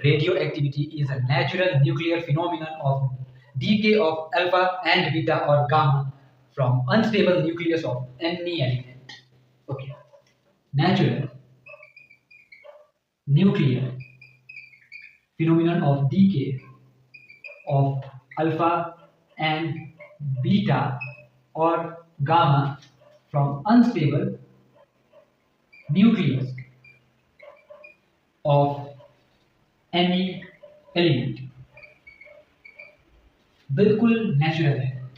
radioactivity is a natural nuclear phenomenon of decay of alpha and beta or gamma from unstable nucleus of any element. Okay, natural nuclear phenomenon of decay of alpha and beta or gamma from unstable nucleus of any element बिल्कुल natural है,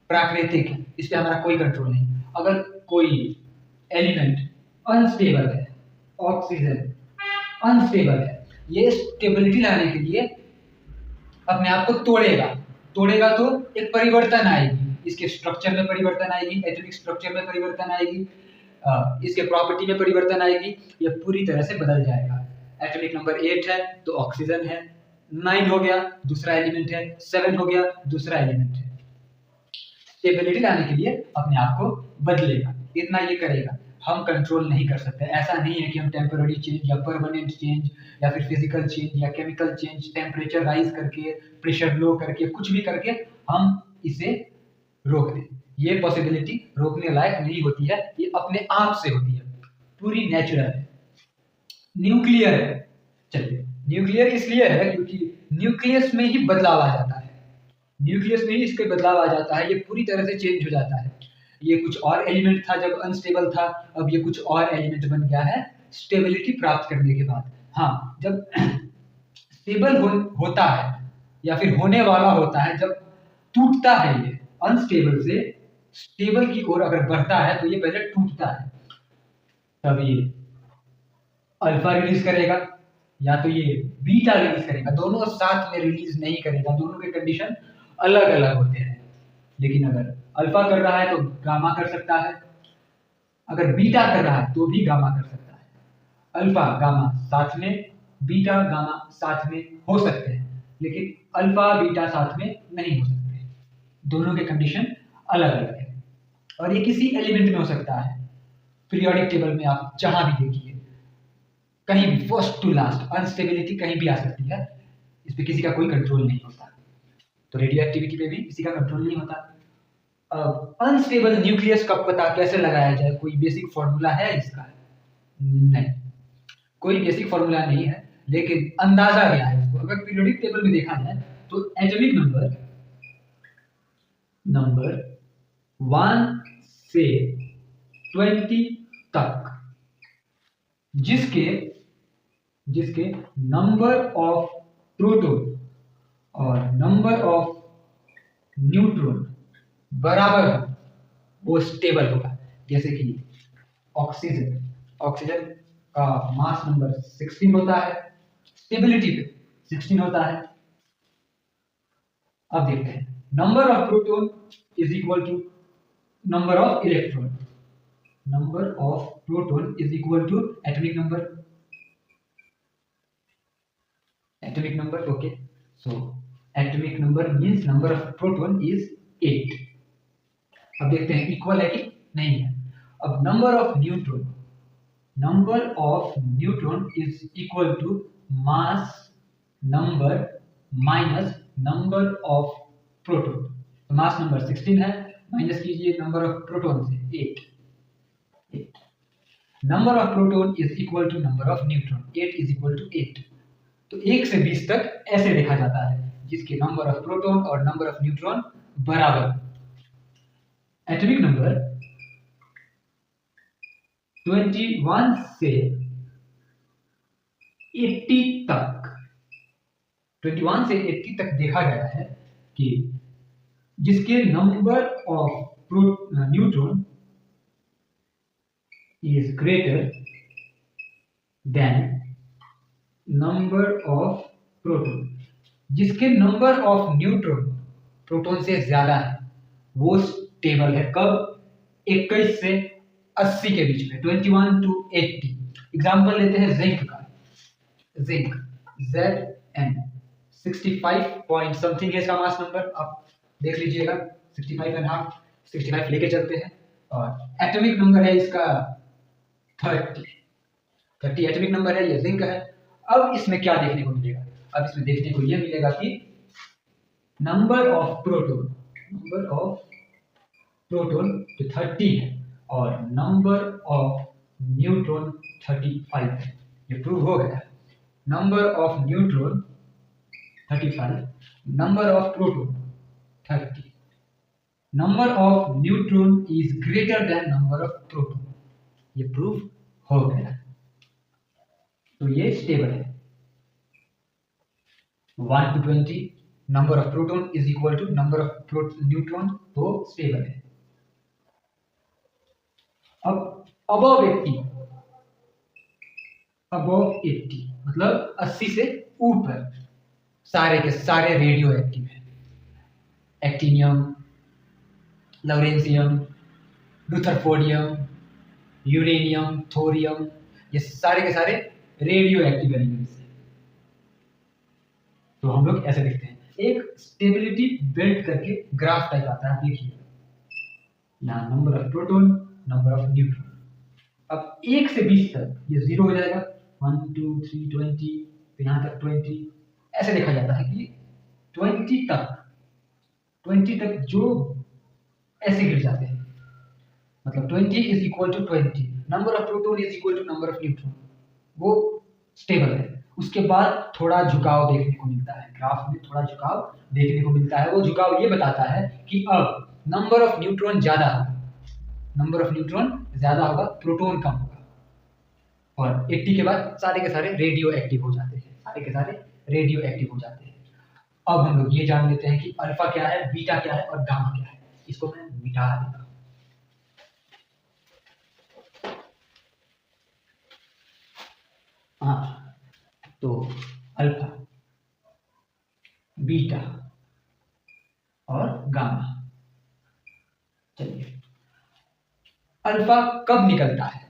प्राकृतिक है, इस पे हमारा कोई control नहीं। अगर कोई एलिमेंट अनस्टेबल है, ऑक्सीजन अनस्टेबल है, ये स्टेबिलिटी लाने के लिए अपने आप को तोड़ेगा तो एक परिवर्तन आएगी, इसके स्ट्रक्चर में परिवर्तन आएगी, एटॉमिक स्ट्रक्चर में परिवर्तन आएगी, इसके प्रॉपर्टी में परिवर्तन आएगी, ये पूरी तरह से बदल जाएगा। एटॉमिक नंबर 8 है तो ऑक्सीजन है, 9 हो गया दूसरा एलिमेंट है, 7 हो गया दूसरा एलिमेंट है। स्टेबिलिटी लाने के लिए अपने आप को बदलेगा, इतना ये करेगा, हम कंट्रोल नहीं कर सकते। ऐसा नहीं है कि हम टेम्पररी चेंज या परमानेंट चेंज या फिर फिजिकल चेंज या केमिकल चेंज, टेम्परेचर राइज करके, प्रेशर लो करके, कुछ भी करके हम इसे रोक दें। ये पॉसिबिलिटी रोकने लायक नहीं होती है, ये अपने आप से होती है, पूरी नेचुरल है। न्यूक्लियर है, चलिए न्यूक्लियर इसलिए है क्योंकि न्यूक्लियस में ही बदलाव आ जाता है, न्यूक्लियस में ही इसके बदलाव आ जाता है, ये पूरी तरह से चेंज हो जाता है। ये कुछ और एलिमेंट था जब अनस्टेबल था, अब ये कुछ और एलिमेंट बन गया है स्टेबिलिटी प्राप्त करने के बाद। हाँ, जब स्टेबल होता है या फिर होने वाला होता है, जब टूटता है ये अनस्टेबल से स्टेबल की ओर अगर बढ़ता है तो ये पहले टूटता है, तब ये अल्फा रिलीज करेगा या तो ये बीटा रिलीज करेगा, दोनों साथ में रिलीज नहीं करेगा, दोनों के कंडीशन अलग अलग होते हैं। लेकिन अगर अल्फा कर रहा है तो गामा कर सकता है, अगर बीटा कर रहा है तो भी गामा कर सकता है। अल्फा गामा साथ में, बीटा गामा साथ में हो सकते हैं, लेकिन अल्फा बीटा साथ में नहीं हो सकते, दोनों के कंडीशन अलग अलग है। और ये किसी एलिमेंट में हो सकता है, पीरियोडिक टेबल में आप जहां भी देखिए, कहीं भी फर्स्ट टू लास्ट अनस्टेबिलिटी कहीं भी आ सकती है, इस पे किसी का कोई कंट्रोल नहीं होता। तो रेडियो एक्टिविटी पे भी किसी का कंट्रोल नहीं होता। अनस्टेबल न्यूक्लियस का पता कैसे लगाया जाए, कोई बेसिक फॉर्मूला है इसका? नहीं, कोई बेसिक फॉर्मूला नहीं है, लेकिन अंदाजा क्या है इसको, अगर पीरियोडिक टेबल में देखा जाए तो एटॉमिक नंबर 1 से 20 तक जिसके नंबर ऑफ प्रोटॉन और नंबर ऑफ न्यूट्रॉन बराबर हो, वो स्टेबल होगा। जैसे कि ऑक्सीजन का मास नंबर 16 होता है, स्टेबिलिटी पे 16 होता है। अब देखते हैं, number of proton is equal to number of electron, number of proton is equal to atomic number, okay. So atomic number means number of proton is 8। अब देखते हैं इक्वल है कि नहीं है। अब number of neutron is equal to mass number minus number of proton. तो mass number 16 है, माइनस कीजिए नंबर ऑफ प्रोटॉन से 8। Number of proton is equal to number of neutron, 8 is equal to 8। तो 1 से 20 तक ऐसे देखा जाता है, जिसके नंबर ऑफ प्रोटॉन और नंबर ऑफ न्यूट्रॉन बराबर। एटॉमिक नंबर 21 से 80 तक, 21 से 80 तक देखा गया है कि जिसके number of neutron is greater than number of proton, जिसके नंबर ऑफ न्यूट्रॉन प्रोटॉन से ज्यादा है वो स्टेबल है। कब? 21 से 80 के बीच में, 21 to 80। एग्जाम्पल लेते हैं जिंक का, जिंक Zn 65 पॉइंट समथिंग है इसका मास नंबर, आप देख लीजिएगा 65.5, 65 लेके चलते हैं। और एटॉमिक नंबर है इसका 30 एटॉमिक नंबर है, ये जिंक है। अब इसमें क्या देखने को मिलेगा? अब इसमें देखने को यह मिलेगा कि नंबर ऑफ प्रोटॉन जो 30 है और नंबर ऑफ न्यूट्रॉन 35 है। ये प्रूव हो गया। Number of neutron 35, number of proton 30, number of neutron is greater than number of proton. ये प्रूफ हो गया। तो ये स्टेबल है। 1 to 20 number of proton is equal to number of neutron, तो स्टेबल है। अब अबव 80 मतलब 80 से ऊपर सारे के सारे रेडियो एक्टिव है। एक्टिनियम, लॉरेंसियम, रुथरफोर्डियम, यूरेनियम, थोरियम, ये सारे के सारे रेडियो एक्टिव एलिमेंट्स हैं। तो हम लोग ऐसे देखते हैं, एक स्टेबिलिटी बिल्ड करके ग्राफ टाइप आता है। देखिए यहाँ number of proton, number of neutron. अब 1 से 20 तक ये 0 हो जाएगा, 1 2 3 20, तो यहाँ तक 20। ऐसे देखा जाता है कि 20 तक जो ऐसे गिर जाते हैं, मतलब 20 is equal to 20, number of proton is equal to number of neutron, वो स्टेबल है। उसके बाद थोड़ा झुकाव देखने को मिलता है, ग्राफ में थोड़ा झुकाव देखने को मिलता है। वो झुकाव ये बताता है कि अब नंबर ऑफ न्यूट्रॉन ज्यादा होगा, नंबर ऑफ न्यूट्रॉन ज्यादा होगा, प्रोटॉन कम होगा। और 80 के बाद सारे के सारे रेडियो एक्टिव हो जाते हैं, सारे के सारे रेडियो एक्टिव हो जाते हैं। अब हम लोग ये जान लेते हैं कि अल्फा क्या है, बीटा क्या है और गामा क्या है। इसको मैं मिटा देता हूं। हाँ, तो अल्फा, बीटा और गामा। चलिए, अल्फा कब निकलता है?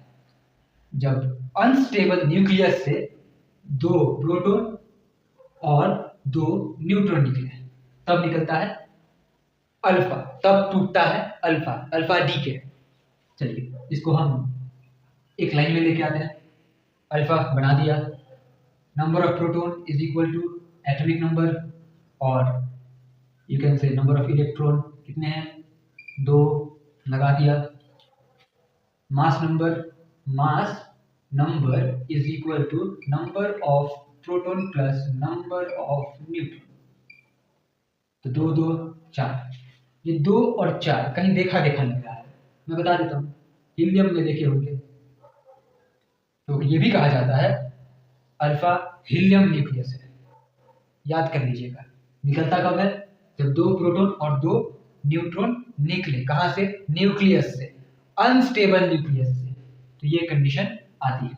जब अनस्टेबल न्यूक्लियस से 2 प्रोटॉन और 2 न्यूट्रॉन निकले, तब निकलता है अल्फा, तब टूटता है अल्फा, अल्फा डीके। चलिए इसको हम एक लाइन में लेके आते हैं। अल्फा बना दिया, number of proton is equal to atomic number, और you can say number of electron कितने हैं, 2 लगा दिया। Mass number is equal to number of proton plus number of neutron, तो 2 2 4। ये 2 और 4 कहीं देखा लग रहा है, मैं बता देता हूँ, हीलियम में देखे होंगे। तो ये भी कहा जाता है अल्फा हीलियम न्यूक्लियस है, याद कर लीजिएगा। निकलता कब है? जब 2 प्रोटॉन और 2 न्यूट्रॉन निकले, कहां से? न्यूक्लियस से, अनस्टेबल न्यूक्लियस से, तो ये कंडीशन आती है।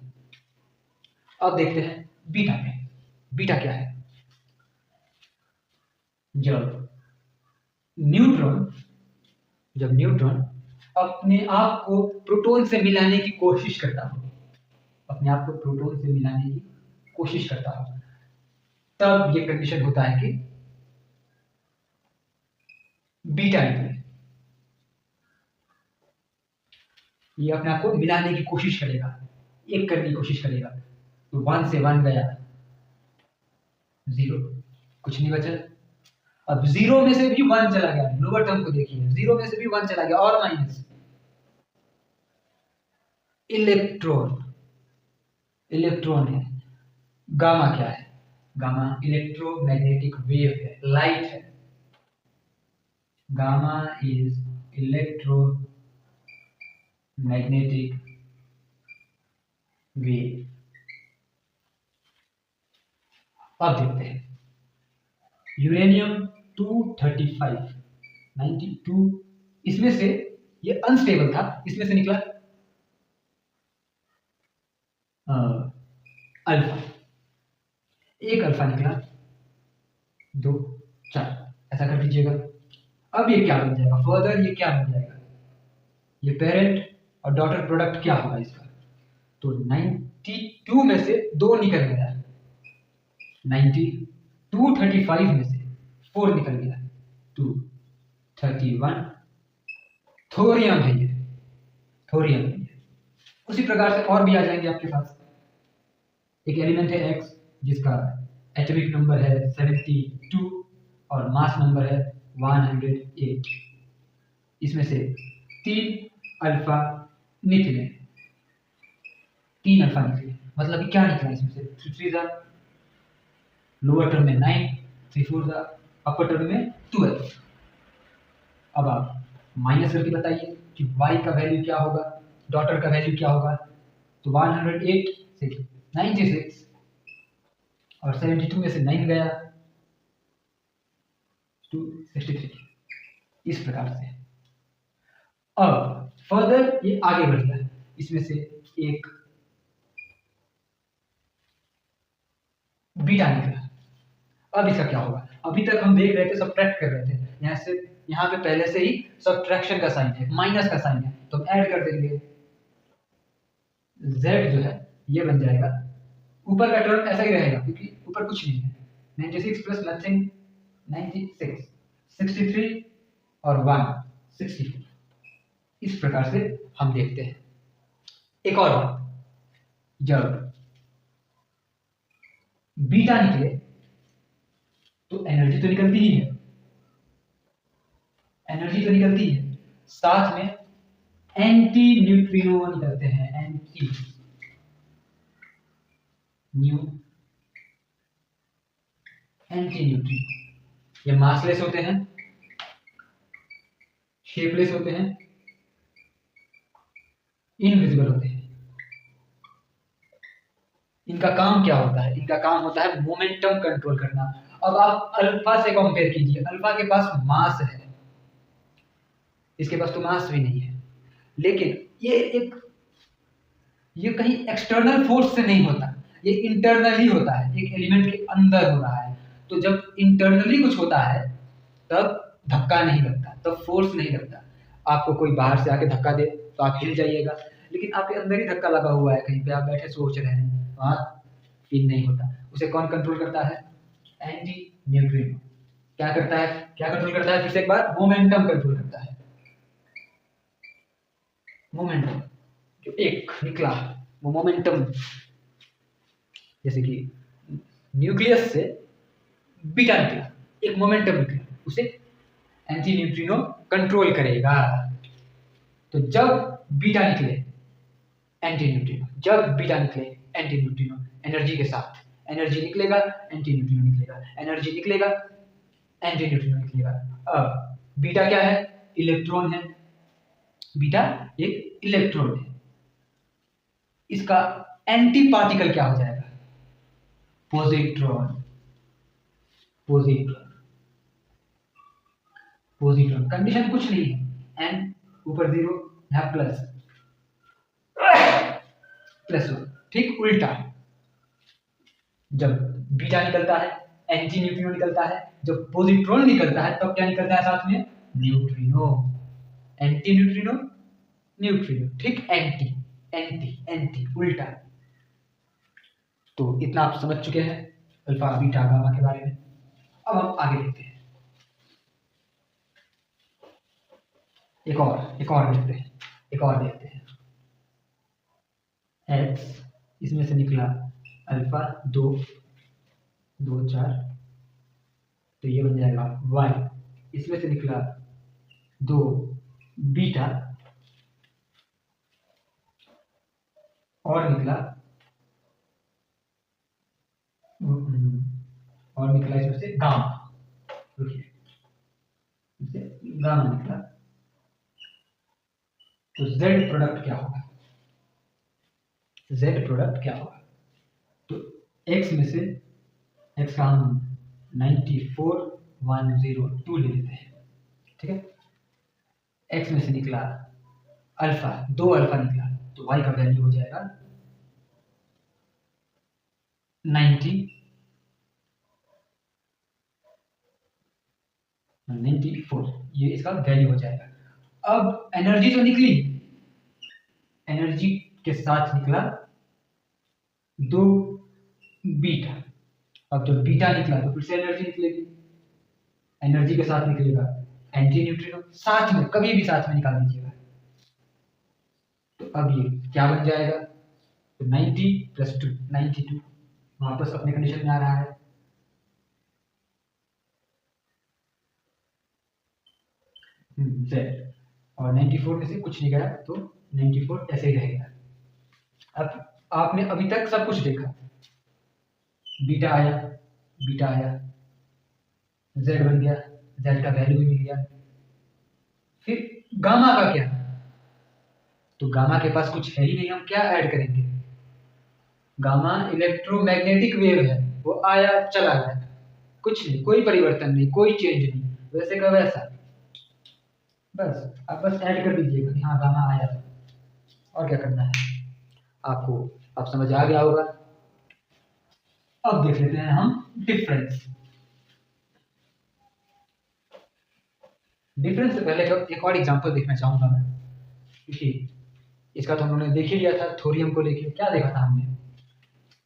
अब देखते हैं बीटा में। बीटा क्या है? जब न्यूट्रॉन अपने आप को प्रोटॉन से मिलाने की कोशिश करता हो, अपने आप को प्रोटॉन से मिलाने की कोशिश करता हो, तब ये कंडीशन होता है कि बीटा निकले। ये अपने आप को मिलाने की कोशिश करेगा, एक करने की कोशिश करेगा, तो 1 से 1 गया, 0, कुछ नहीं बचा। अब 0 में से भी 1 चला गया, लोअर टर्म को देखिए, 0 में से भी 1 चला गया, और माइनस। इलेक्ट्रॉन है। गामा क्या है? गामा इलेक्ट्रोमैग्नेटिक वेव है, लाइट है। Gamma is electromagnetic wave. अब देखते हैं यूरेनियम 235 92, इसमें से ये अनस्टेबल था, इसमें से निकला अल्फा, एक अल्फा निकला, 2 4, ऐसा कर दीजिएगा। अब ये क्या बन जाएगा? फर्दर ये क्या बन जाएगा? ये पेरेंट और डॉटर प्रोडक्ट क्या होगा इसका? तो 92 में से 2 निकल गया, 235 में से 4 निकल गया, 231। थोरियम है ये, उसी प्रकार से और भी आ जाएंगे आपके पास। एक एलिमेंट है X, जिसका एटॉमिक नंबर है 72 और मास नंबर है 108। इसमें से 3 अल्फा निकले, 3 अल्फा निकले, मतलब कि क्या निकला इसमें से? 3 3 ज़ा लोअर टर्म में 9, 3 4 ज़ा अपर टर्म में 12। अब आप माइनस करके बताइए कि y का वैल्यू क्या होगा, डॉटर का वैल्यू क्या होगा। तो 108 से 96 और 72 में से 9 गया 263, इस प्रकार से। अब फर्दर ये आगे बढ़ गया, इसमें से एक बीटा निकला। अब इसका क्या होगा? अभी तक हम देख रहे थे, सब्ट्रैक्ट कर रहे थे, यहाँ से यहाँ पे पहले से ही सब्ट्रैक्शन का साइन है, माइनस का साइन है, तो हम ऐड कर देंगे। z जो है ये बन जाएगा, ऊपर का टर्म ऐसा ही रहेगा क्योंकि ऊपर कुछ नहीं है। 96 प्लस नथिंग 96, 63 और 1 64। इस प्रकार से हम देखते हैं। एक और बात, जब बीटा निकले तो एनर्जी तो निकलती ही है, एनर्जी तो निकलती है, साथ में एंटी न्यूट्रिनो निकलते हैं, एंटी न्यूट्रिनो। ये मासलेस होते हैं, शेपलेस होते हैं, इनविजिबल होते हैं। इनका काम क्या होता है? इनका काम होता है मोमेंटम कंट्रोल करना। अब आप अल्फा से कंपेयर कीजिए, अल्फा के पास मास है, इसके पास तो मास भी नहीं है, लेकिन ये कहीं एक्सटर्नल फोर्स से नहीं होता, ये इंटरनली होता है, एक एलिमेंट के अंदर हो रहा है। तो जब इंटरनली कुछ होता है तब धक्का नहीं लगता, तब फोर्स नहीं लगता। आपको कोई बाहर से आके धक्का दे तो आप हिल जाइएगा, लेकिन आपके अंदर ही धक्का लगा हुआ है, कहीं पे आप बैठे सोच रहे हैं, वहां फील नहीं होता। उसे कौन कंट्रोल करता है? Anti neutrino. क्या करता है? क्या कंट्रोल करता है? फिर से एक बार, मोमेंटम कंट्रोल करता है। मोमेंटम जो एक निकला वो मोमेंटम, जैसे कि न्यूक्लियस से बीटा निकला, एक मोमेंटम निकला, उसे एंटी न्यूट्रिनो कंट्रोल करेगा। तो जब बीटा निकले एंटी न्यूट्रिनो, जब बीटा निकले एंटी न्यूट्रिनो, एनर्जी के साथ एनर्जी निकलेगा, एंटी न्यूट्रिनो निकलेगा, एनर्जी निकलेगा, एंटी न्यूट्रिनो निकलेगा। अब बीटा क्या है? इलेक्ट्रॉन है, बीटा एक इलेक्ट्रॉन है। इसका एंटी पार्टिकल क्या हो जाएगा? पॉजिट्रॉन। Positron, positron. कंडीशन कुछ नहीं है, एन ऊपर 0, यहां प्लस प्लस 1, ठीक उल्टा। जब बीटा निकलता है एंटी न्यूट्रिनो निकलता है, जब पॉजिट्रॉन निकलता है तब क्या निकलता है साथ में? न्यूट्रिनो। एंटी न्यूट्रिनो, न्यूट्रिनो, ठीक, एंटी एंटी एंटी उल्टा। तो इतना आप समझ चुके हैं अल्फा बीटा गामा के बारे में। अब हम आगे देखते हैं, एक और देखते हैं, एक और देखते हैं। x, इसमें से निकला अल्फा 2 2 4, तो ये बन जाएगा y, इसमें से निकला 2 बीटा और निकला इसमें से गामा, गामा निकला। तो z प्रोडक्ट क्या होगा? z प्रोडक्ट क्या होगा? तो x में से x का हम 94102 ले लेते हैं, ठीक है। x में से निकला अल्फा, 2 अल्फा निकला, तो y का वैल्यू हो जाएगा 94, ये इसका वैल्यू हो जाएगा। अब एनर्जी तो निकली, एनर्जी के साथ निकला 2 बीटा। अब जब बीटा निकला तो फिर से एनर्जी निकलेगी, एनर्जी के साथ निकलेगा एंटी न्यूट्रिनो, साथ में कभी भी साथ में निकाल दीजिएगा। तो अब ये क्या बन जाएगा? तो 90 + 2 92, वापस अपने कंडीशन में आ रहा है। जेड, और 94 में से कुछ नहीं गया तो 94 ऐसे ही रहेगा। अब आपने अभी तक सब कुछ देखा, बीटा आया, बीटा आया, जेड बन गया, जेड का वैल्यू भी मिल गया। फिर गामा का क्या? तो गामा के पास कुछ है ही नहीं, हम क्या ऐड करेंगे? गामा इलेक्ट्रोमैग्नेटिक वेव है, वो आया चला गया, कुछ नहीं, कोई परिवर्तन नहीं, कोई चेंज नहीं, वैसे का वैसा। बस आप बस ऐड कर दीजिएगा कि हाँ गामा आया था, और क्या करना है आपको, आप समझ आ गया होगा। अब देख लेते हैं हम डिफरेंस। डिफरेंस से पहले एक और एग्जांपल देखना चाहूंगा मैं, क्योंकि इसका तो हमने देख ही लिया था, थोरियम को लेके क्या देखा था हमने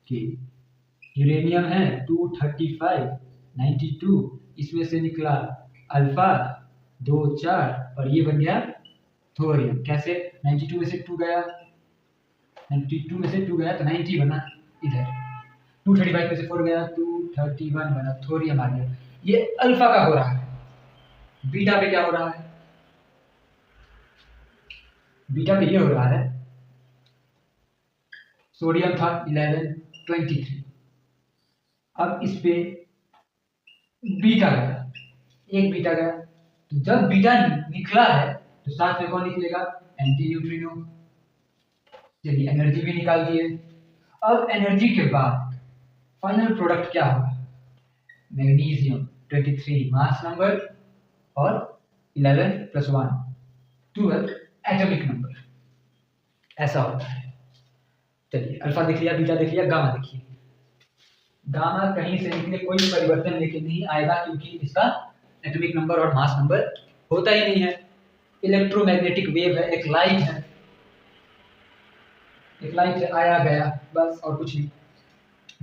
कि यूरेनियम है 235 92, इसमें से निकला अल्फा 2 4 और ये बन गया थोरियम। कैसे? 92 में से 2 गया, 92 में से 2 गया तो 90 बना, इधर 235 में से 4 गया 231 बना, थोरियम आ गया। ये अल्फा का हो रहा है। बीटा पे क्या हो रहा है? बीटा पे ये हो रहा है, सोडियम था 1123, अब इस पे बीटा गया, एक बीटा गया, तो जब बीटा निकला है तो साथ में कौन निकलेगा? Anti neutrino. चलिए एनर्जी भी निकाल दिए। अब एनर्जी के बाद फाइनल प्रोडक्ट क्या होगा? मैग्नीशियम 23 मास नंबर और 11 + 1 12 एटॉमिक नंबर, ऐसा होता है। चलिए अल्फा देख लिया, बीटा देख लिया, गामा देखिए। गामा कहीं से निकले कोई परिवर्तन लेके नहीं आएगा, क्योंकि इसका एटॉमिक नंबर और मास नंबर होता ही नहीं है। इलेक्ट्रोमैग्नेटिक वेव है, एक लाइट है, एक लाइट से आया गया, बस और कुछ नहीं।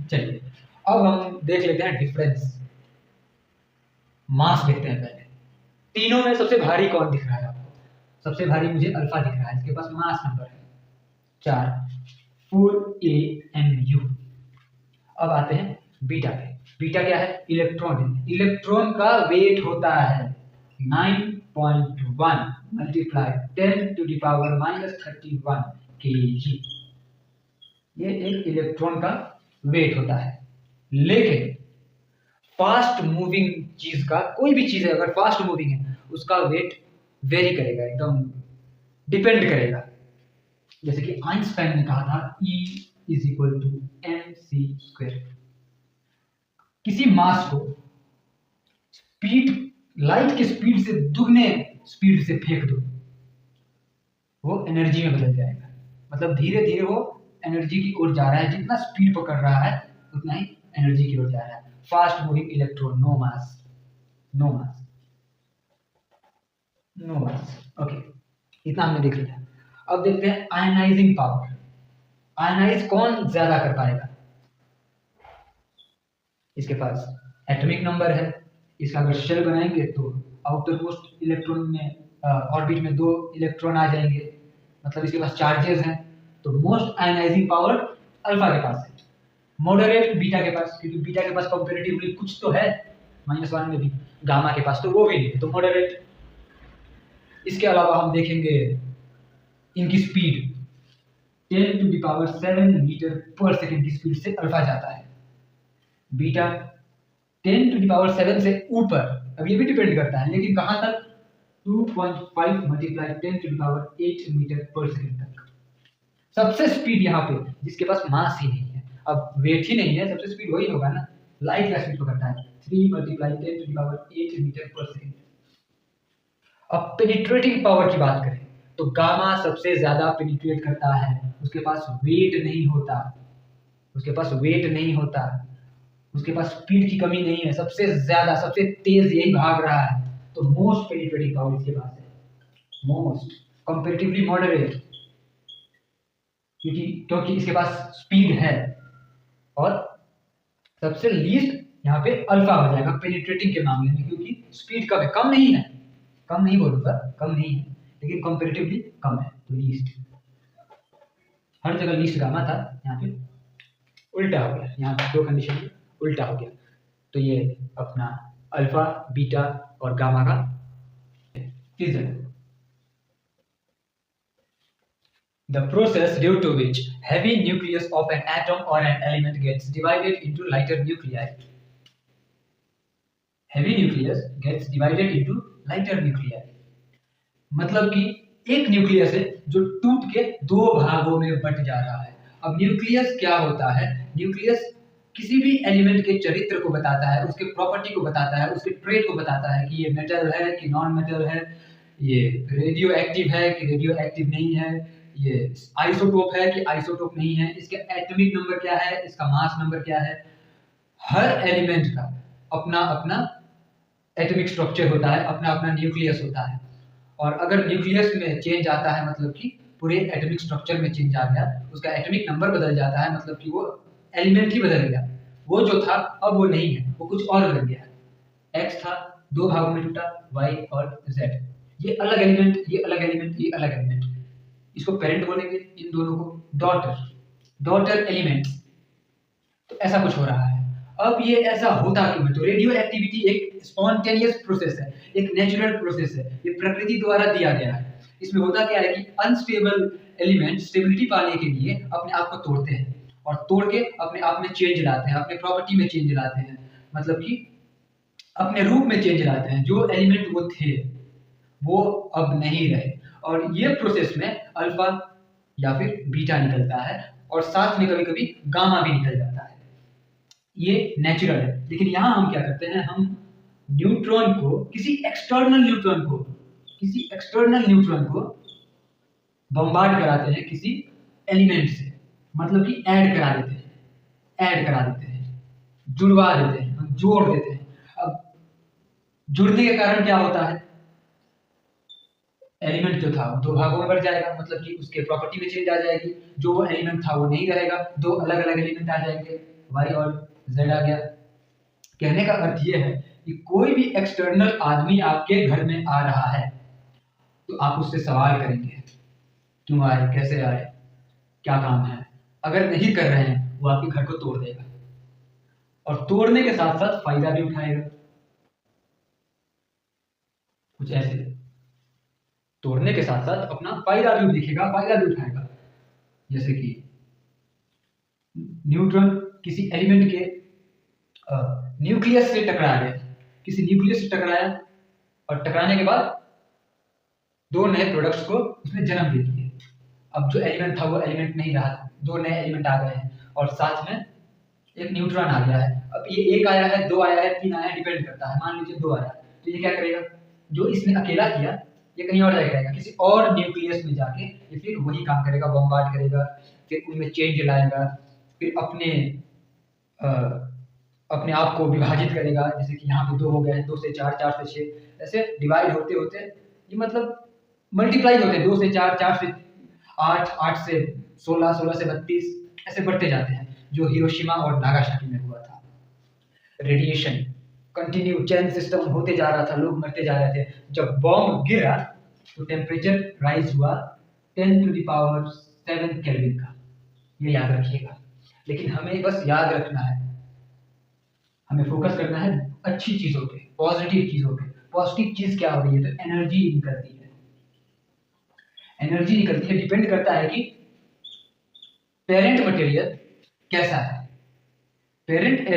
चलिए अब हम देख लेते हैं डिफरेंस। मास देखते हैं पहले। तीनों में सबसे भारी कौन दिख रहा है आपको? सबसे भारी मुझे अल्फा दिख रहा है, इसके पास मास नंबर है 4 4 AMU। अब आते हैं बीटा पे। बीटा क्या है? इलेक्ट्रॉन है। इलेक्ट्रॉन का वेट होता है 9.1 × 10⁻³ kg। ये एक इलेक्ट्रॉन का वेट होता है। लेकिन फास्ट मूविंग चीज का, कोई भी चीज है अगर फास्ट मूविंग है, उसका वेट वेरी करेगा, एकदम डिपेंड करेगा। जैसे कि आइंस्टाइन ने कहा था E = mc²। किसी मास को स्पीड, लाइट की स्पीड से दुगने स्पीड से फेंक दो, वो एनर्जी में बदल जाएगा। मतलब धीरे धीरे वो एनर्जी की ओर जा रहा है, जितना स्पीड पकड़ रहा है उतना ही एनर्जी की ओर जा रहा है। फास्ट मूविंग इलेक्ट्रॉन, नो मास, नो मास, नो मास। ओके, इतना हमने देख लिया। अब देखते हैं आयनाइजिंग पावर। आयनाइज कौन ज्यादा कर पाएगा? इसके पास एटॉमिक नंबर है, इसका अगर शेल बनाएंगे तो आउटर मोस्ट इलेक्ट्रॉन में ऑर्बिट में 2 इलेक्ट्रॉन आ जाएंगे, मतलब इसके पास चार्जेस हैं। तो मोस्ट आयनाइजिंग पावर अल्फा के पास है, मॉडरेट बीटा के पास, क्योंकि बीटा के पास कंपैरेटिवली कुछ तो है, -1 में भी। गामा के पास तो वो भी नहीं है, तो मॉडरेट। इसके अलावा हम देखेंगे इनकी स्पीड 10⁷ मीटर/सेकंड की स्पीड से अल्फा जाता है। बीटा 10⁷ से ऊपर, अब ये भी डिपेंड करता है, लेकिन कहां तक? 2.5 × 10⁸ मीटर/सेकंड तक। सबसे स्पीड यहाँ पे जिसके पास मास ही नहीं है, अब वेट ही नहीं है, सबसे स्पीड वही होगा ना, लाइट का स्पीड पकड़ता है 3 × 10⁸ मीटर/सेकंड। अब पेनिट्रेटिंग पावर की बात करें तो गामा सबसे ज्यादा पेनिट्रेट करता है, उसके पास वेट नहीं होता, उसके पास वेट नहीं होता, उसके पास स्पीड की कमी नहीं है, सबसे ज्यादा सबसे तेज यही भाग रहा है, तो मोस्ट पेनिट्रेटिंग पावर इसके पास है। मोस्ट, कंपैरेटिवली मॉडरेट, क्योंकि इसके पास स्पीड है। और सबसे लीस्ट यहाँ पे अल्फा हो जाएगा पेनिट्रेटिंग के मामले में, क्योंकि स्पीड कम है, कम नहीं है, कम नहीं बोलूंगा, कम नहीं है, लेकिन कंपैरेटिवली कम है, तो लीस्ट। हर जगह लीस्ट गामा था यहाँ पे। उल्टा हो गया, यहाँ दो कंडीशन में उल्टा हो गया। तो ये अपना अल्फा, बीटा और गामा का fission. The process due to which heavy nucleus of an atom or an element gets divided into lighter nuclei. Heavy nucleus gets divided into lighter nuclei. मतलब कि एक न्यूक्लियस है जो टूट के दो भागों में बट जा रहा है। अब न्यूक्लियस क्या होता है? न्यूक्लियस किसी भी एलिमेंट के चरित्र को बताता है, उसके प्रॉपर्टी को बताता है, उसके ट्रेट को बताता है कि ये मेटल है कि नॉन मेटल है, ये रेडियो एक्टिव है कि रेडियो एक्टिव नहीं है, ये आइसोटोप है कि आइसोटोप नहीं है, इसके एटॉमिक नंबर क्या है, इसका मास नंबर क्या है। हर एलिमेंट का अपना अपना एटॉमिक स्ट्रक्चर होता है, अपना अपना न्यूक्लियस होता है। और अगर न्यूक्लियस में चेंज आता है मतलब कि पूरे एटॉमिक स्ट्रक्चर में चेंज आ गया, उसका एटॉमिक नंबर बदल जाता है, मतलब कि वो एलिमेंट ही बदल गया। वो जो था अब वो नहीं है, वो कुछ और बन गया। एक्स था, दो भागों में टूटा, वाई और जेड। ये अलग एलिमेंट, ये अलग एलिमेंट, ये अलग एलिमेंट। इसको पेरेंट बोलेंगे, इन दोनों को डॉटर, डॉटर एलिमेंट। तो ऐसा कुछ हो रहा है। अब ये ऐसा होता क्यों है? तो रेडियो एक्टिविटी एक स्पॉन्टेनियस प्रोसेस है, एक नेचुरल प्रोसेस है, ये प्रकृति द्वारा दिया गया है। इसमें होता क्या है कि अनस्टेबल एलिमेंट स्टेबिलिटी पाने के लिए अपने आप को तोड़ते हैं और तोड़ के अपने आप में चेंज लाते हैं, अपने प्रॉपर्टी में चेंज लाते हैं, मतलब कि अपने रूप में चेंज लाते हैं। जो एलिमेंट वो थे वो अब नहीं रहे, और ये प्रोसेस में अल्फा या फिर बीटा निकलता है, और साथ में कभी कभी गामा भी निकल जाता है। ये नेचुरल है। लेकिन यहाँ हम क्या करते हैं, हम न्यूट्रॉन को, किसी एक्सटर्नल न्यूट्रॉन को बम्बार्ड कराते हैं किसी एलिमेंट से, मतलब कि ऐड करा देते हैं, जुड़वा देते हैं, जोड़ देते हैं। अब जुड़ने के कारण क्या होता है? एलिमेंट जो था दो भागों में बढ़ जाएगा, मतलब कि उसके प्रॉपर्टी में चेंज आ जाएगी। जो वो एलिमेंट था वो नहीं रहेगा, दो अलग अलग एलिमेंट आ जाएंगे, वाई और जेड आ गया। कहने का अर्थ ये है कि कोई भी एक्सटर्नल आदमी आपके घर में आ रहा है तो आप उससे सवाल करेंगे, क्यों आए, कैसे आए, क्या काम है। अगर नहीं कर रहे हैं वो आपके घर को तोड़ देगा, और तोड़ने के साथ साथ फायदा भी उठाएगा। कुछ ऐसे तोड़ने के साथ साथ अपना फायदा भी दिखेगा, फायदा भी उठाएगा। जैसे कि न्यूट्रॉन किसी एलिमेंट के न्यूक्लियस से टकरा गया, किसी न्यूक्लियस से टकराया, और टकराने के बाद दो नए प्रोडक्ट्स को उसने जन्म दे दिए। अब जो एलिमेंट था वो एलिमेंट नहीं रहा, दो नए एलिमेंट आ गए हैं, और साथ में एक न्यूट्रॉन आ गया है। अब ये एक आया है, दो आया है, तीन आया है, डिपेंड करता है। मान लीजिए दो आया, तो ये क्या करेगा? जो इसने अकेला किया ये कहीं और जाएगा, किसी और न्यूक्लियस में जाके ये फिर वही काम करेगा, बॉम्बार्ड करेगा, फिर उनमें चेंज लाएगा, फिर अपने आप को विभाजित करेगा। जैसे कि यहाँ पे दो हो गए, दो से चार, चार से छः, ऐसे डिवाइड होते होते ये मतलब मल्टीप्लाई होते हैं, दो से चार, चार से आठ, आठ से 16, 16 से 32, ऐसे बढ़ते जाते हैं, जो हिरोशिमा और नागासाकी में हुआ था। रेडिएशन कंटिन्यू चेन सिस्टम होते जा रहा था, लोग मरते जा रहे थे। जब बॉम्ब गिरा तो टेम्परेचर राइज हुआ 10⁻7 केल्विन का, ये याद रखिएगा। लेकिन हमें बस याद रखना है, हमें फोकस करना है अच्छी चीजों पे, पॉजिटिव चीजों पे। पॉजिटिव चीज क्या हो रही है? तो एनर्जी निकलती है, एनर्जी निकलती है। डिपेंड करता है कि पेरेंट मटेरियल कैसा है, पेरेंट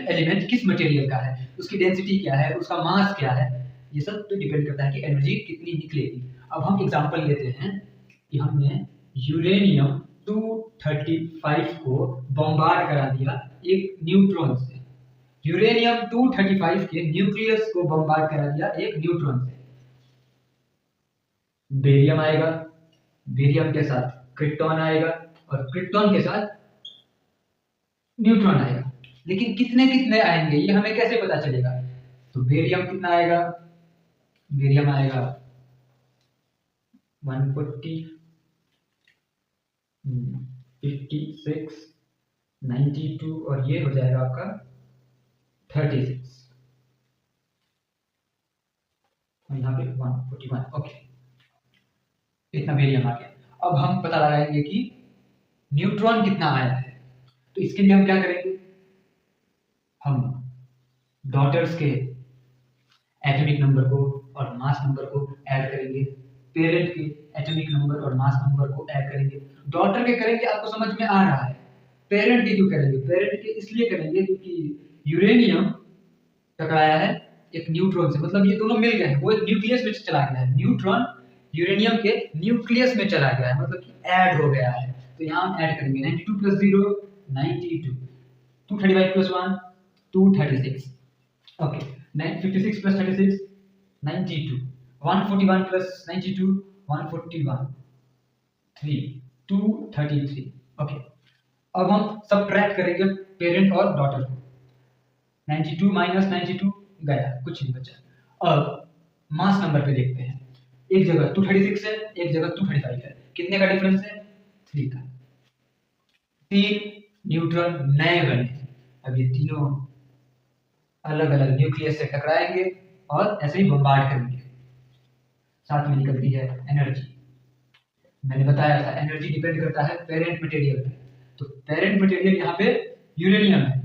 एलिमेंट किस मटेरियल का है, उसकी डेंसिटी क्या है, उसका मास क्या है, ये सब तो डिपेंड करता है कि एनर्जी कितनी निकलेगी। अब हम एग्जांपल लेते हैं कि हमने यूरेनियम 235 को बॉम्बार्ड करा दिया एक न्यूट्रॉन से। यूरेनियम 235 के न्यूक्लियस को बॉम्बार्ड करा दिया एक न्यूट्रॉन से। बेरियम आएगा, बेरियम के साथ क्रिप्टॉन आएगा, और क्रिप्टॉन के साथ न्यूट्रॉन आएगा। लेकिन कितने कितने आएंगे ये हमें कैसे पता चलेगा? तो बेरियम कितना आएगा? बेरियम आएगा 140, 56, 92, और ये हो जाएगा आपका 36, और यहाँ पे 141। ओके, इतना बेरियम आ गया। अब हम पता लगाएंगे कि न्यूट्रॉन कितना आया है। तो इसके लिए हम क्या करेंगे, हम डॉटर्स के एटॉमिक नंबर को और मास नंबर को ऐड करेंगे, पेरेंट के एटॉमिक नंबर और मास नंबर को ऐड करेंगे। डॉटर के करेंगे, आपको समझ में आ रहा है। पेरेंट के क्यों करेंगे, पेरेंट के इसलिए करेंगे क्योंकि यूरेनियम टकराया है एक न्यूट्रॉन से, मतलब ये दोनों मिल गए हैं, वो एक न्यूक्लियस में चला गया है, न्यूट्रॉन यूरेनियम के न्यूक्लियस में चला गया है, मतलब कि ऐड हो गया है। तो यहाँ हम ऐड करेंगे 92 + 0 92, 235 + 1 236, ओके 56 + 36 92, 141 + 92 141, 3 233, ओके। अब हम सबट्रैक्ट करेंगे पेरेंट और डॉटर को, 92 - 92 गया, कुछ नहीं बचा। अब मास नंबर पे देखते हैं, एक जगह 236 है, एक जगह 235 है, कितने का डिफरेंस है, 3 का। 3 न्यूट्रॉन नए बने, अब ये तीनों अलग अलग न्यूक्लियस से टकराएंगे और ऐसे ही बम्बार्ड करेंगे, साथ में निकलती है एनर्जी। मैंने बताया था एनर्जी डिपेंड करता है पेरेंट मटेरियल पे, तो पेरेंट मटेरियल यहाँ पे यूरेनियम है,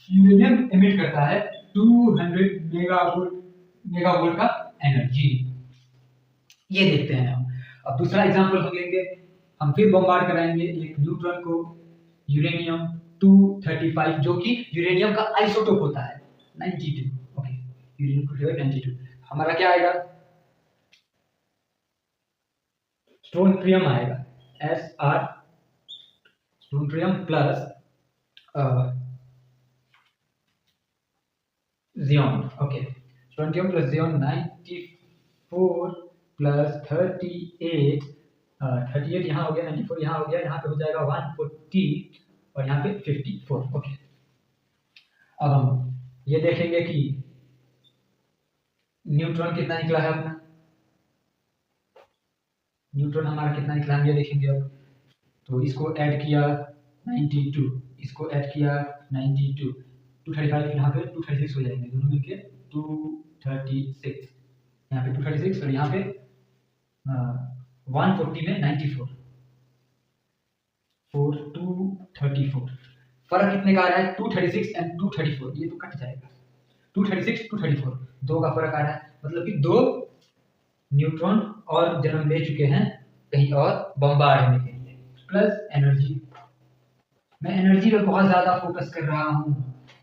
यूरेनियम एमिट करता है 200 मेगावोल्ट का एनर्जी। ये देखते हैं हम। अब दूसरा एग्जांपल हम लेंगे, हम फिर बम्बार्ड कराएंगे एक न्यूट्रॉन को यूरेनियम 235, जो कि यूरेनियम का आइसोटोप होता है 92, ओके यूरेनियम 292, हमारा क्या आएगा, स्ट्रोंट्रियम आएगा, Sr strontium plus xenon, okay strontium plus xenon 94 + 38, 38 यहाँ हो गया, 94 यहाँ हो गया, यहाँ पे हो जाएगा 140 और यहाँ पे 54, ओके। अब हम ये देखेंगे कि न्यूट्रॉन कितना निकला है अपना, न्यूट्रॉन हमारा कितना निकला हम ये देखेंगे। अब तो इसको ऐड किया 92, इसको ऐड किया 92, 235 यहाँ पे 236 हो जाएंगे, दोनों मिलके 236, यहाँ पे 236 और यहाँ पे 140 में 94, 234, फर्क कितने का आ रहा है, 236 एंड 234, ये तो कट जाएगा, 236 234 दो का फर्क आ रहा है, मतलब कि दो न्यूट्रॉन और जन्म ले चुके हैं कहीं और बम्बार्ड होने के लिए, प्लस एनर्जी। मैं एनर्जी पर बहुत ज्यादा फोकस कर रहा हूँ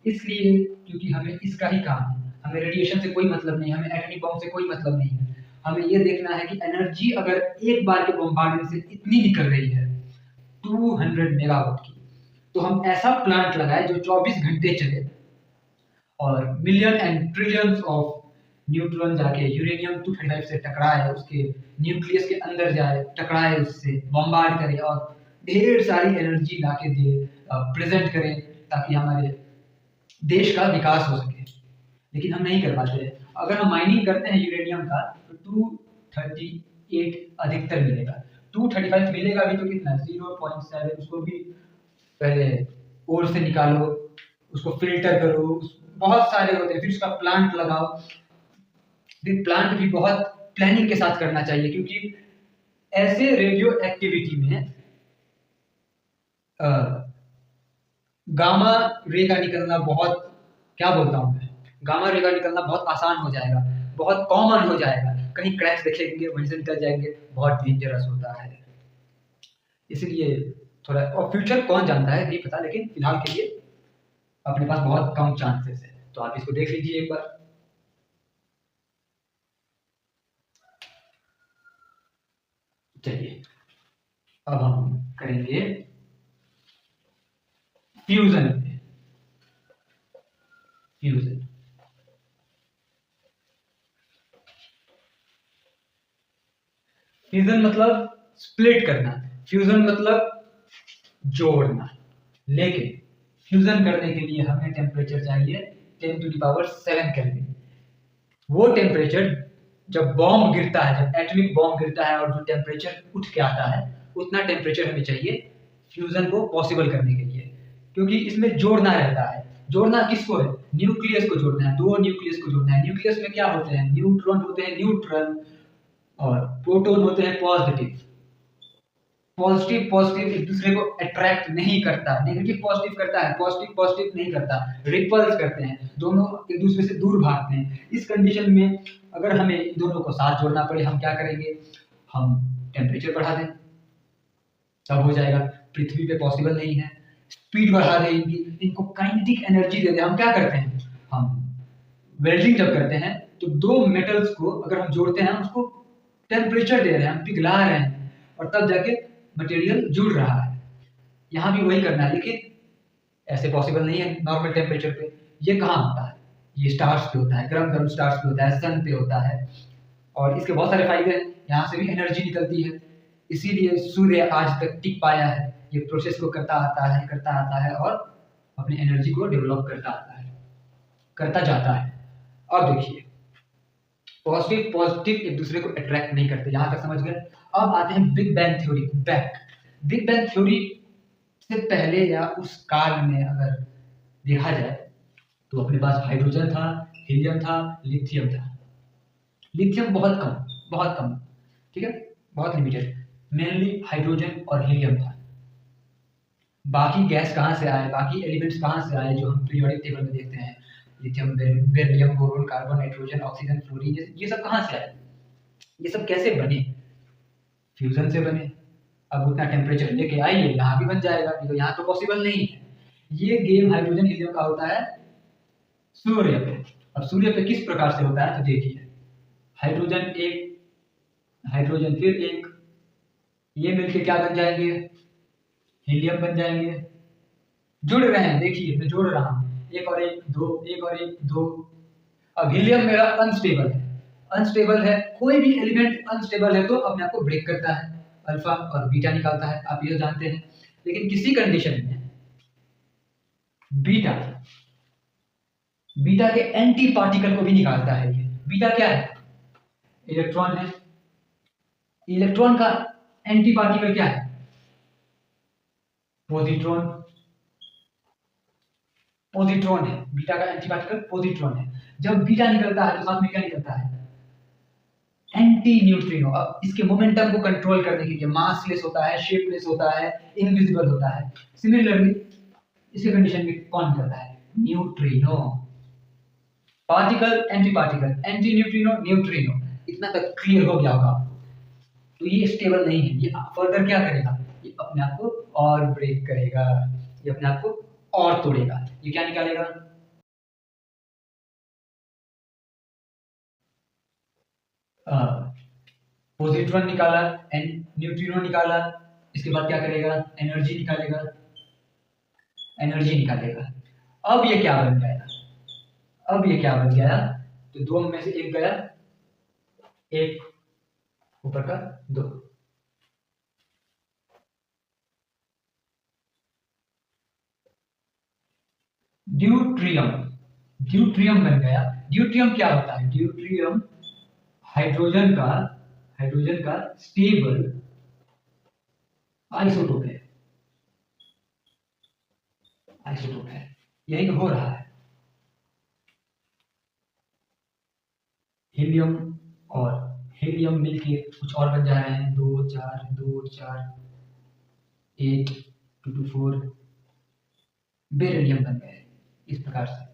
इसलिए क्योंकि हमें इसका ही काम है, हमें रेडिएशन से कोई मतलब नहीं, हमें एटॉमिक बॉम्ब से कोई मतलब नहीं है, हमें ये देखना है कि एनर्जी अगर एक बार के बम्बार्डमेंट से इतनी निकल रही है 200 मेगावाट की, तो हम ऐसा प्लांट लगाए जो 24 घंटे चले और million and trillions of neutron जाके यूरेनियम 235 से टकराए, उसके न्यूक्लियस के अंदर जाए, टकराए, उससे बम्बार्ड करे और ढेर सारी एनर्जी लाके दे, प्रेजेंट करें, ताकि हमारे देश का विकास हो सके। लेकिन हम नहीं कर पाते हैं। अगर हम माइनिंग करते हैं यूरेनियम का तो 238 अधिकतर मिलेगा, 235 मिलेगा भी तो कितना 0.7, उसको भी पहले ओर से निकालो, उसको फिल्टर करो, बहुत सारे होते हैं, फिर उसका प्लांट लगाओ, फिर प्लांट भी बहुत प्लानिंग के साथ करना चाहिए, क्योंकि ऐसे रेडियो एक्टिविटी में गामा रे का निकलना बहुत, क्या बोलता हूँ मैं, गामा रे का निकलना बहुत आसान हो जाएगा, बहुत कॉमन हो जाएगा, कहीं क्रैक्स देखेंगे वहीं से निकल जाएंगे, बहुत डेंजरस होता है। इसलिए थोड़ा, और फ्यूचर कौन जानता है नहीं पता, लेकिन फिलहाल के लिए अपने पास बहुत कम चांसेस है, तो आप इसको देख लीजिए एक बार। चलिए अब हम करेंगे फ्यूजन। फ्यूजन फ्यूजन मतलब स्प्लिट करना, फ्यूजन मतलब जोड़ना, लेकिन फ्यूजन करने के लिए हमें टेम्परेचर चाहिए 10⁷ केल्विन। वो टेम्परेचर जब बॉम्ब गिरता है, जब एटॉमिक बॉम्ब गिरता है और जो टेम्परेचर उठ के आता है, उतना टेम्परेचर हमें चाहिए फ्यूजन को पॉसिबल करने के लिए, क्योंकि इसमें जोड़ना रहता है। जोड़ना किसको है, न्यूक्लियस को जोड़ना है, दो न्यूक्लियस को जोड़ना है। न्यूक्लियस में क्या होते हैं, न्यूट्रॉन होते हैं न्यूट्रल और प्रोटॉन होते हैं पॉजिटिव। पॉजिटिव पॉजिटिव एक दूसरे को अट्रैक्ट नहीं करता, नेगेटिव पॉजिटिव करता है, पॉजिटिव पॉजिटिव नहीं करता, रिपल्स करते हैं, दोनों एक दूसरे से दूर भागते हैं। इस कंडीशन में अगर हमें इन दोनों को साथ जोड़ना पड़े, हम क्या करेंगे, हम टेम्परेचर बढ़ा दें, तब हो जाएगा। पृथ्वी पे पॉसिबल नहीं है। स्पीड बढ़ा दें इनकी, इनको काइनेटिक एनर्जी दे दें। हम क्या करते हैं, हम वेल्डिंग जब करते हैं तो दो मेटल्स को अगर हम जोड़ते हैं, उसको टेम्परेचर दे रहे हैं, हम पिघला रहे हैं, और तब जाके मटेरियल जुड़ रहा है। यहाँ भी वही करना है, लेकिन ऐसे पॉसिबल नहीं है नॉर्मल टेम्परेचर पे। ये कहाँ होता है, ये स्टार्स पे होता है, गर्म गर्म स्टार्स पे होता है, सन पे होता है, और इसके बहुत सारे फायदे हैं। यहाँ से भी एनर्जी निकलती है, इसीलिए सूर्य आज तक टिक पाया है। ये प्रोसेस को करता आता है और अपनी एनर्जी को डेवलप करता जाता है। अब देखिए, पॉजिटिव पॉजिटिव एक दूसरे को अट्रैक्ट नहीं करते, यहां तक समझ गए। अब आते हैं big bang theory. Big bang theory से पहले या उस काल में अगर देखा जाए तो अपने पास हाइड्रोजन था, हीलियम था, लिथियम था। लिथियम बहुत कम, ठीक है, बहुत लिमिटेड। मेनली हाइड्रोजन और हीलियम था। बाकी गैस कहाँ से आए, बाकी एलिमेंट्स कहाँ से आए जो हम पीरियोडिक टेबल में देखते हैं, lithium, beryllium, boron, carbon, nitrogen, oxygen, fluorine, ये सब कहाँ से आए, ये सब कैसे बने, फ्यूजन से बने। अब उतना टेम्परेचर लेके आइए, यहाँ भी बन जाएगा, तो यहाँ तो पॉसिबल नहीं है। ये गेम हाइड्रोजन हीलियम का होता है सूर्य पे। और सूर्य पे किस प्रकार से होता है, तो देखिए, हाइड्रोजन एक, हाइड्रोजन फिर एक, ये मिलके क्या बन जाएंगे, हीलियम बन जाएंगे। जुड़ रहे हैं, देखिए मैं जोड़ रहा हूं, एक और एक दो, एक और एक दो। अब हीलियम मेरा अनस्टेबल है, कोई भी एलिमेंट अनस्टेबल है तो अपने आप को ब्रेक करता है, अल्फा और बीटा निकालता है, आप ये जानते हैं। लेकिन किसी कंडीशन में बीटा बीटा के एंटी पार्टिकल को भी निकालता है। ये बीटा क्या है, इलेक्ट्रॉन है। इलेक्ट्रॉन का एंटी पार्टिकल क्या है, पॉजिट्रॉन। पॉजिट्रॉन है बीटा का एंटी पार्टिकल, पॉजिट्रॉन है। जब बीटा निकलता है तो साथ में क्या निकलता है, एंटी न्यूट्रिनो। अब इसके मोमेंटम को कंट्रोल करने के लिए मासलेस होता है, शेपलेस होता है, इनविजिबल होता है। सिमिलरली इसी कंडीशन में कौन निकलता है, neutrino. Particle, anti particle, anti neutrino, neutrino. इतना तक क्लियर हो गया होगा। तो ये स्टेबल नहीं है, ये फर्दर क्या करेगा, ये अपने आप को और ब्रेक करेगा, ये अपने आप को और तोड़ेगा। ये क्या निकालेगा, पॉजिट्रॉन निकाला, न्यूट्रिनो निकाला, इसके बाद क्या करेगा, एनर्जी निकालेगा। अब ये क्या बन गया, तो दो में से एक गया, एक ऊपर का दो। ड्यूट्रियम बन गया। ड्यूट्रियम क्या होता है, ड्यूट्रियम हाइड्रोजन का स्टेबल आइसोटोप है। यही तो हो रहा है। हीलियम और हीलियम मिलके कुछ और बन जा रहे हैं, 2 4 2 4 8 2 2 4। बेरिलियम बन गए। इस प्रकार से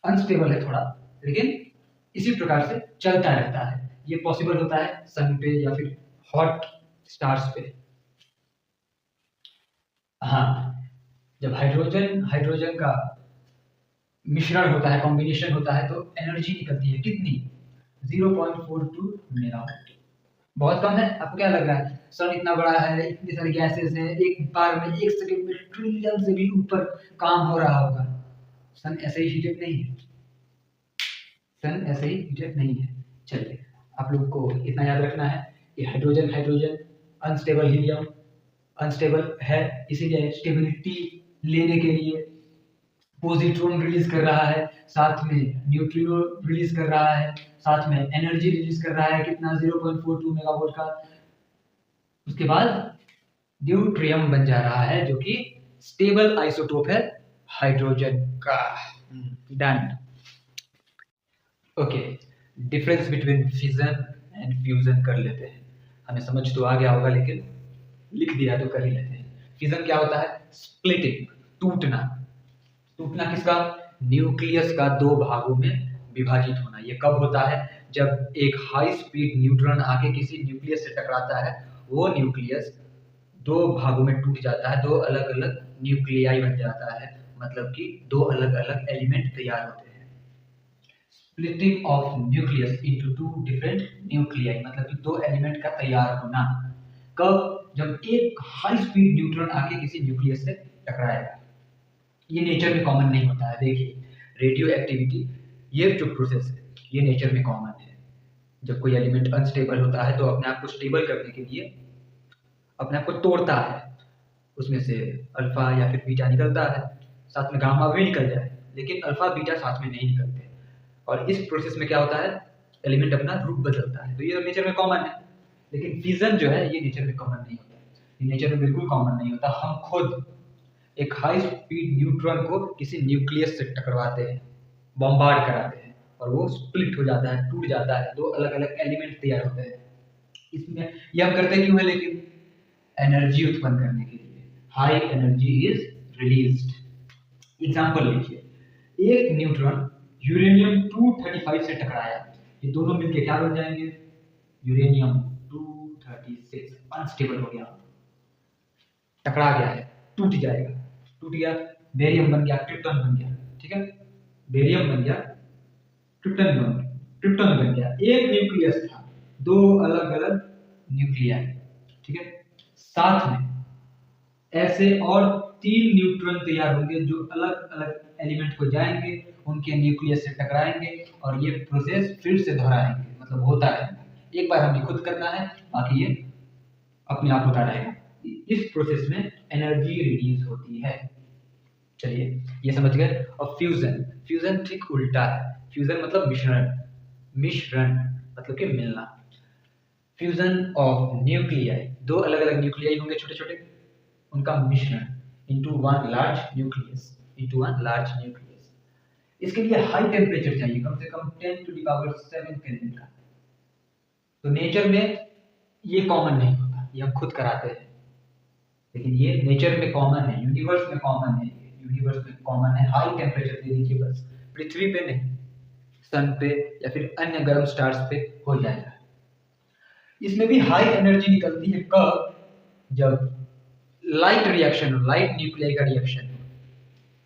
अनस्टेबल है थोड़ा, लेकिन इसी प्रकार से चलता रहता है। ये पॉसिबल होता है सन पे या फिर हॉट स्टार्स पे। हाँ, जब हाइड्रोजन का मिश्रण होता है, कॉम्बिनेशन होता है, तो एनर्जी निकलती है कितनी, 0.42 मेगावाट। बहुत कम है। आपको क्या लग रहा है, सन इतना बड़ा है, इतनी सारी गैसेस हैं, एक बार में 1 सेकंड में ट्रिलियन से भी ऊपर काम हो रहा होगा। सन ऐसे ही हीटेड नहीं है। चलिए, आप लोग को इतना याद रखना है कि हाइड्रोजन अनस्टेबल, हीलियम अनस्टेबल है, इसीलिए स्टेबिलिटी लेने के लिए पॉजिट्रॉन रिलीज कर रहा है, साथ में न्यूट्रिनो रिलीज कर रहा है, साथ में एनर्जी रिलीज कर रहा है, कितना, 0.42 मेगावाट का। उसके बाद ड्यूट्रियम बन जा रहा है, जो कि स्टेबल आइसोटोप है हाइड्रोजन का। Done. Okay, difference between fission and fusion कर लेते हैं। हमें समझ तो आ गया होगा, लेकिन लिख दिया तो कर ही लेते हैं। फिजन क्या होता है? स्प्लिटिंग, टूटना। टूटना किसका? न्यूक्लियस का दो भागों में विभाजित होना। ये कब होता है? जब एक हाई स्पीड न्यूट्रॉन आके किसी न्यूक्लियस से टकराता है, वो न्यूक्लियस दो भागों में टूट जाता है, दो अलग अलग न्यूक्लियाई बन जाता है, मतलब कि दो अलग अलग एलिमेंट तैयार होते हैं। Splitting of nucleus into two different nuclei, मतलब कि दो एलिमेंट का तैयार होना। कब? जब एक हाई स्पीड न्यूट्रॉन आके किसी न्यूक्लियस से टकराएगा। ये नेचर में कॉमन नहीं होता है। देखिए, रेडियो एक्टिविटी, ये जो प्रोसेस है ये नेचर में कॉमन है। जब कोई एलिमेंट अनस्टेबल होता है तो अपने आप को स्टेबल करने के लिए अपने आप को तोड़ता है, उसमें से अल्फा या फिर बीटा निकलता है, साथ में गामा भी निकल जाए, लेकिन अल्फा बीटा साथ में नहीं निकलते। और इस प्रोसेस में क्या होता है? एलिमेंट अपना रूप बदलता है। तो ये नेचर में कॉमन है। लेकिन फिजन जो है ये नेचर में कॉमन नहीं होता, ये नेचर में बिल्कुल कॉमन नहीं होता। हम खुद एक हाई स्पीड न्यूट्रॉन को किसी न्यूक्लियस से टकराते हैं, बॉम्बार्ड कराते हैं, और वो स्प्लिट हो जाता है, टूट जाता है, दो अलग अलग एलिमेंट तैयार होते हैं। इसमें ये हम करते क्यों है? लेकिन एनर्जी उत्पन्न करने के लिए। High energy is released. Example लिखिए, एक न्यूट्रॉन यूरेनियम 235 से टकराया, ये दोनों मिलके क्या बन जाएंगे? यूरेनियम 236 अनस्टेबल हो गया, टकरा गया है, टूट जाएगा। टूट गया, बेरियम बन गया, क्रिप्टॉन बन गया। ठीक है, बेरियम बन गया, क्रिप्टॉन बन गया। एक न्यूक्लियस था, दो अलग अलग न्यूक्लियाई। ठीक है, साथ में ऐसे और 3 न्यूट्रॉन तैयार होंगे जो अलग अलग एलिमेंट को जाएंगे, उनके न्यूक्लियस से टकराएंगे, और ये प्रोसेस फिर से दोहराएंगे, मतलब होता रहेगा। एक बार हमें खुद करना है, बाकी ये अपने आप होता रहेगा। इस प्रोसेस में एनर्जी रिलीज होती है। चलिए, ये समझ गए। और फ्यूजन, फ्यूजन ठीक उल्टा है। फ्यूजन मतलब मिश्रण, मिश्रण मतलब कि मिलना। फ्यूजन ऑफ न्यूक्लियाई, दो अलग अलग न्यूक्लियाई होंगे छोटे छोटे, उनका मिश्रण into one large nucleus, into one large nucleus. इसके लिए हाई टेम्परेचर चाहिए, कम से कम 10⁻⁷ केल्विन का। तो नेचर में ये कॉमन नहीं होता, ये हम खुद कराते हैं। लेकिन ये नेचर में कॉमन है, यूनिवर्स में कॉमन है, यूनिवर्स में कॉमन है। हाई टेम्परेचर दे दीजिए बस, पृथ्वी पे नहीं, सन पे या फिर अन्य गर्म स्टार्स पे हो जाएगा। इसमें भी हाई एनर्जी निकलती है कब? जब लाइट रिएक्शन, लाइट न्यूक्लियाई का reaction,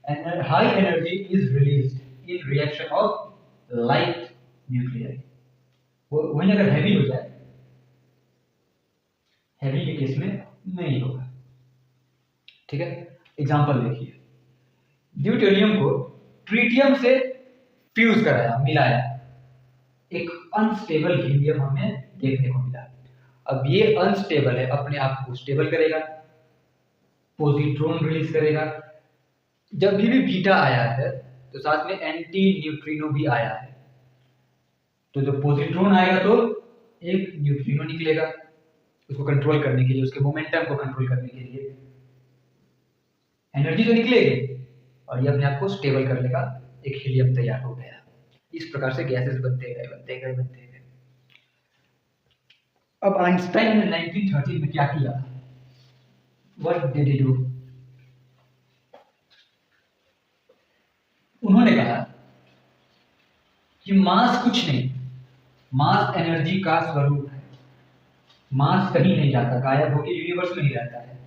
and high energy is released in reaction of light nuclei. वो वहीं अगर हैवी हो जाए, हैवी के केस में नहीं होगा। ठीक है, एग्जांपल देखिए, ड्यूटेरियम को ट्रिटियम से फ्यूज कराया, मिलाया, एक अनस्टेबल हीलियम हमें देखने को मिला। अब ये अनस्टेबल है, अपने आप को स्टेबल करेगा, पॉजिट्रॉन रिलीज करेगा। जब भी बीटा आया है तो साथ में एंटी न्यूट्रिनो भी आया है, तो जब पॉजिट्रॉन आएगा तो एक न्यूट्रिनो निकलेगा, उसको कंट्रोल करने के लिए, उसके मोमेंटम को कंट्रोल करने के लिए एनर्जी तो निकलेगी, और ये अपने आप को स्टेबल कर लेगा, एक हीलियम तैयार हो गया। इस प्रकार से गैसेस बनते गए। अब आइंस्टाइन ने 1913 में क्या किया? What did he do? उन्होंने कहा कि मास कुछ नहीं, मास एनर्जी का स्वरूप है। मास कहीं नहीं जाता, गायब होकर यूनिवर्स में ही रहता है।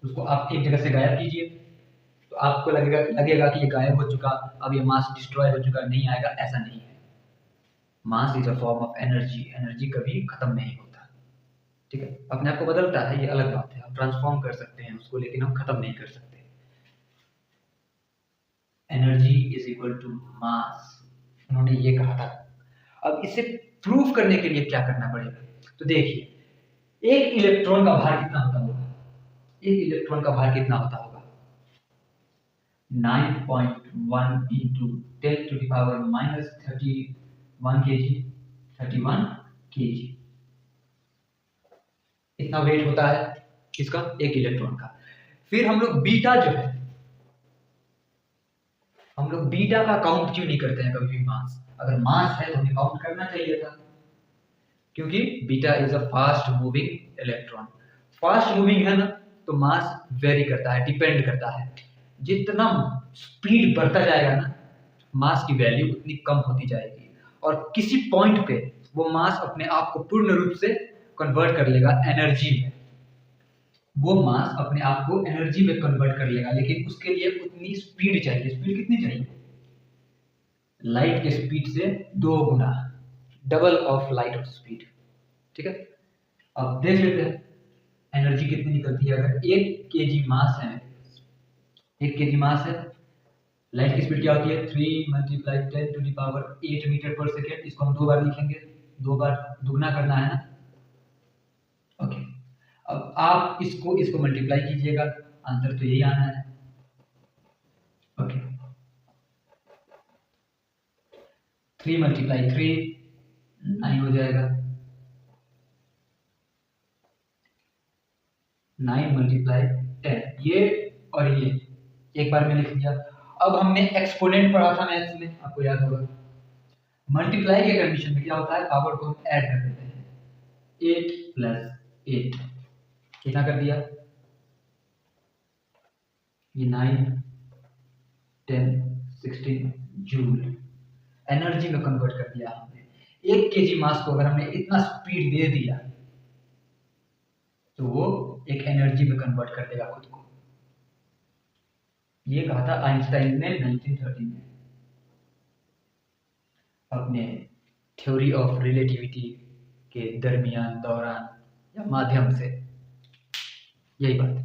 उसको आप एक जगह से गायब कीजिए तो आपको लगेगा कि ये गायब हो चुका, अब ये मास डिस्ट्रॉय हो चुका, नहीं आएगा, ऐसा नहीं है। Mass is a form of energy, energy कभी खत्म नहीं होता। ठीक है, अपने आप को बदलता है, ये अलग बात है, हम ट्रांसफॉर्म कर सकते हैं उसको, लेकिन हम खत्म नहीं कर सकते। Energy is equal to mass, उन्होंने ये कहा था। अब इसे प्रूफ करने के लिए क्या करना पड़ेगा? तो देखिए, एक इलेक्ट्रॉन का भार कितना होता होगा? एक इलेक्ट्रॉन का भार कितना होता होगा? 9.1 into 10⁻31 kg, 31 kg। इतना वेट होता है किसका? एक इलेक्ट्रॉन का। फिर हम लोग बीटा जो है, हम लोग बीटा का काउंट क्यों नहीं करते हैं कभी भी? मास, अगर मास है तो हमें काउंट करना चाहिए था, क्योंकि beta is a fast moving electron. Fast moving है ना, तो मास वेरी करता है, डिपेंड करता है। जितना स्पीड बढ़ता जाएगा ना, मास की वैल्यू उतनी कम होती जाएगी, और किसी पॉइंट पे वो मास अपने आप को पूर्ण रूप से कन्वर्ट कर लेगा एनर्जी में। वो मास अपने आप को एनर्जी में कन्वर्ट कर लेगा, लेकिन उसके लिए उतनी स्पीड चाहिए। स्पीड कितनी चाहिए? लाइट के स्पीड से 2 गुना, double of light of speed. ठीक है, अब देख लेते हैं एनर्जी कितनी निकलती है। अगर 1 kg मास है, 1 kg मास है, लाइट की स्पीड क्या होती है? 3 × 10⁸ मीटर पर सेकेंड। इसको हम 2 बार लिखेंगे, 2 बार दुगना करना है ना। ओके, अब आप इसको मल्टीप्लाई कीजिएगा, आंसर तो यही आना है। ओके, 3 × 3 9 हो जाएगा, 9 × 10, ये और ये एक बार में लिख दिया। अब हमने एक्सपोनेंट पढ़ा था मैथ्स में, आपको याद होगा। मल्टीप्लाई के कंडीशन में क्या होता है? पावर को हम ऐड कर देते हैं। 8 + 8 कितना कर दिया? ये 9 10 16 जूल एनर्जी में कन्वर्ट कर दिया हमने। 1 kg मास को अगर हमने इतना स्पीड दे दिया, तो वो एक एनर्जी में कन्वर्ट कर देगा खुद को। ये कहा था आइंस्टाइन ने 1913 में अपने थ्योरी ऑफ रिलेटिविटी के दरमियान, दौरान या माध्यम से। यही बात है।